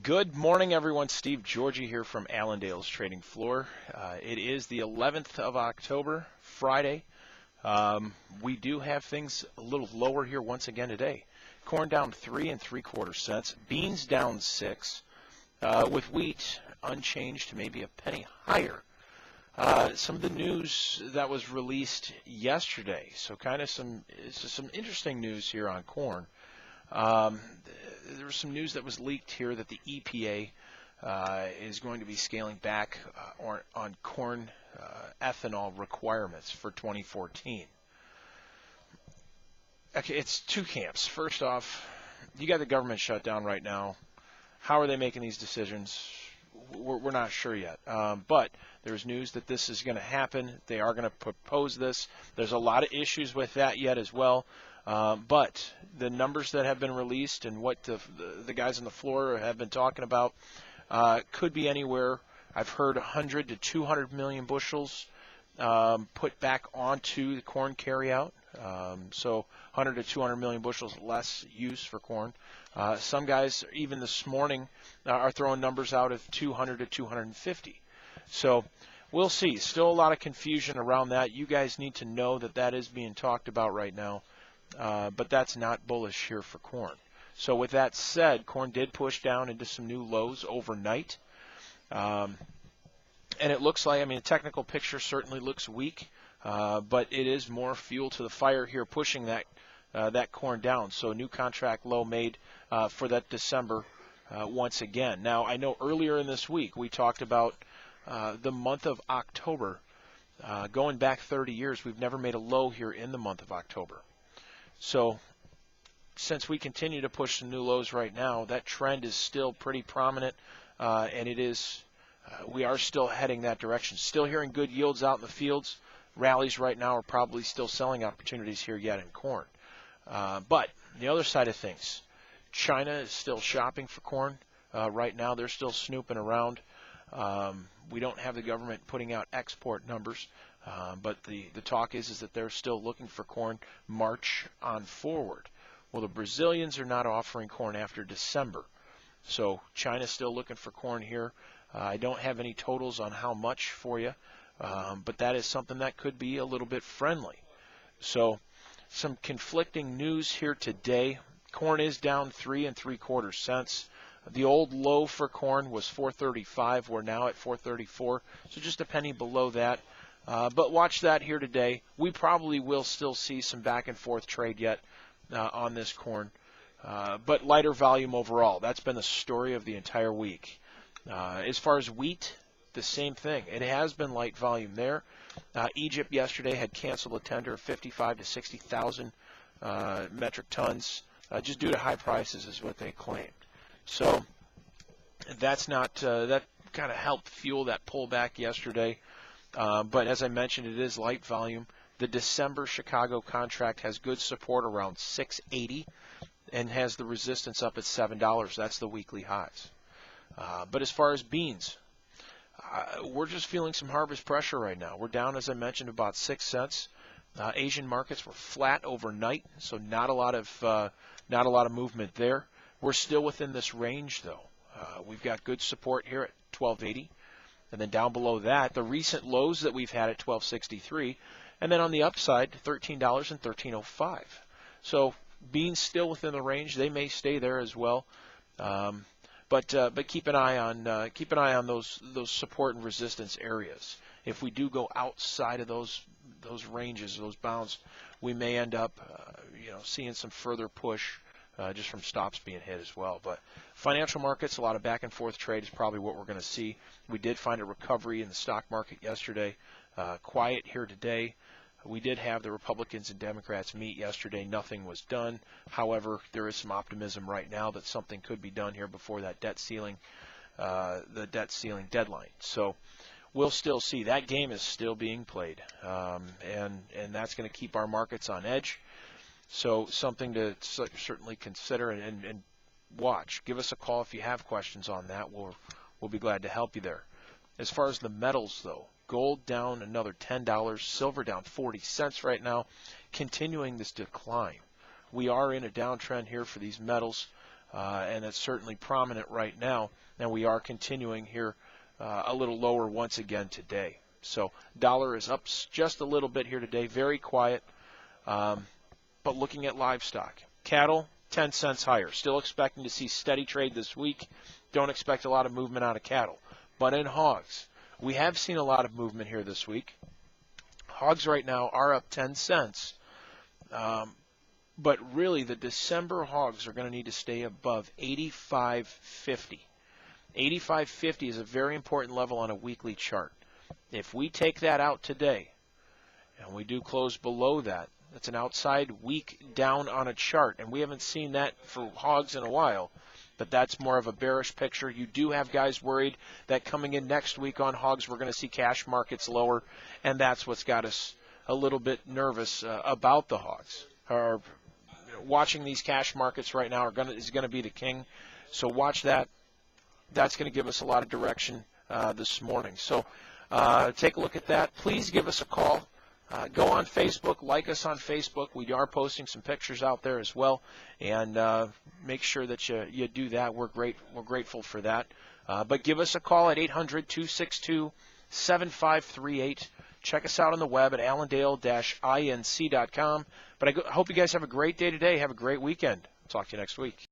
Good morning, everyone. Steve Georgie here from Allendale's Trading Floor. It is the 11th of October, Friday. We do have things a little lower here once again today. Corn down 3 3/4 cents. Beans down 6. With wheat unchanged to maybe a penny higher. Some of the news that was released yesterday. So kind of some interesting news here on corn. There was some news that was leaked here that the EPA is going to be scaling back on corn ethanol requirements for 2014. Okay, it's two camps. First off, you got the government shut down right now. How are they making these decisions? We're not sure yet. But there's news that this is going to happen. They are going to propose this. There's a lot of issues with that yet as well. But the numbers that have been released and what the guys on the floor have been talking about could be anywhere. I've heard 100 to 200 million bushels put back onto the corn carryout. So 100 to 200 million bushels less use for corn. Some guys, even this morning, are throwing numbers out of 200 to 250. So we'll see. Still a lot of confusion around that. You guys need to know that that is being talked about right now. But that's not bullish here for corn. So with that said, corn did push down into some new lows overnight. And it looks like, the technical picture certainly looks weak, but it is more fuel to the fire here pushing that corn down. So a new contract low made for that December once again. Now, I know earlier in this week we talked about the month of October. Going back 30 years, we've never made a low here in the month of October. So since we continue to push some new lows right now, that trend is still pretty prominent, and it is we are still heading that direction. Still hearing good yields out in the fields. Rallies right now are probably still selling opportunities here yet in corn. But the other side of things, China is still shopping for corn right now. They're still snooping around. We don't have the government putting out export numbers. But the talk is that they're still looking for corn March on forward. Well, the Brazilians are not offering corn after December. So China's still looking for corn here. I don't have any totals on how much for you, but that is something that could be a little bit friendly. So some conflicting news here today. Corn is down 3 3/4 cents. The old low for corn was 4.35. We're now at 4.34, so just a penny below that. But watch that here today. We probably will still see some back and forth trade yet on this corn. But lighter volume overall. That's been the story of the entire week. As far as wheat, the same thing. It has been light volume there. Egypt yesterday had canceled a tender of 55 to 60,000 metric tons just due to high prices is what they claimed. So that's not that kind of helped fuel that pullback yesterday. But as I mentioned, it is light volume. The December Chicago contract has good support around 6.80 and has the resistance up at $7. That's the weekly highs. But as far as beans, we're just feeling some harvest pressure right now. We're down, as I mentioned, about 6 cents. Asian markets were flat overnight, so not a lot of movement there. We're still within this range, though. We've got good support here at 12.80. And then down below that, the recent lows that we've had at 12.63. And then on the upside, $13 and $13.05. So beans still within the range. They may stay there as well. But keep an eye on those support and resistance areas. If we do go outside of those ranges, those bounds, we may end up seeing some further push just from stops being hit as well. But financial markets, a lot of back and forth trade is probably what we're going to see. We did find a recovery in the stock market yesterday. Quiet here today. We did have the Republicans and Democrats meet yesterday. Nothing was done. However, there is some optimism right now that something could be done here before that debt ceiling deadline. So we'll still see. That game is still being played, and that's going to keep our markets on edge. So something to certainly consider and watch. Give us a call if you have questions on that. We'll be glad to help you there. As far as the metals, though, gold down another $10, silver down 40 cents right now, continuing this decline. We are in a downtrend here for these metals. and it's certainly prominent right now. And we are continuing here a little lower once again today. So dollar is up just a little bit here today, very quiet. But looking at livestock, cattle 10 cents higher. Still expecting to see steady trade this week. Don't expect a lot of movement out of cattle. But in hogs, we have seen a lot of movement here this week. Hogs right now are up 10 cents. But really, the December hogs are going to need to stay above 85.50. 85.50 is a very important level on a weekly chart. If we take that out today, and we do close below that, that's an outside week down on a chart, and we haven't seen that for hogs in a while, but that's more of a bearish picture. You do have guys worried that coming in next week on hogs, we're going to see cash markets lower, and that's what's got us a little bit nervous about the hogs. Watching these cash markets right now is going to be the king, so watch that. That's going to give us a lot of direction this morning. So take a look at that. Please give us a call. Go on Facebook, like us on Facebook. We are posting some pictures out there as well, and make sure that you do that. We're grateful for that. But give us a call at 800-262-7538. Check us out on the web at allendale-inc.com. But I hope you guys have a great day today. Have a great weekend. Talk to you next week.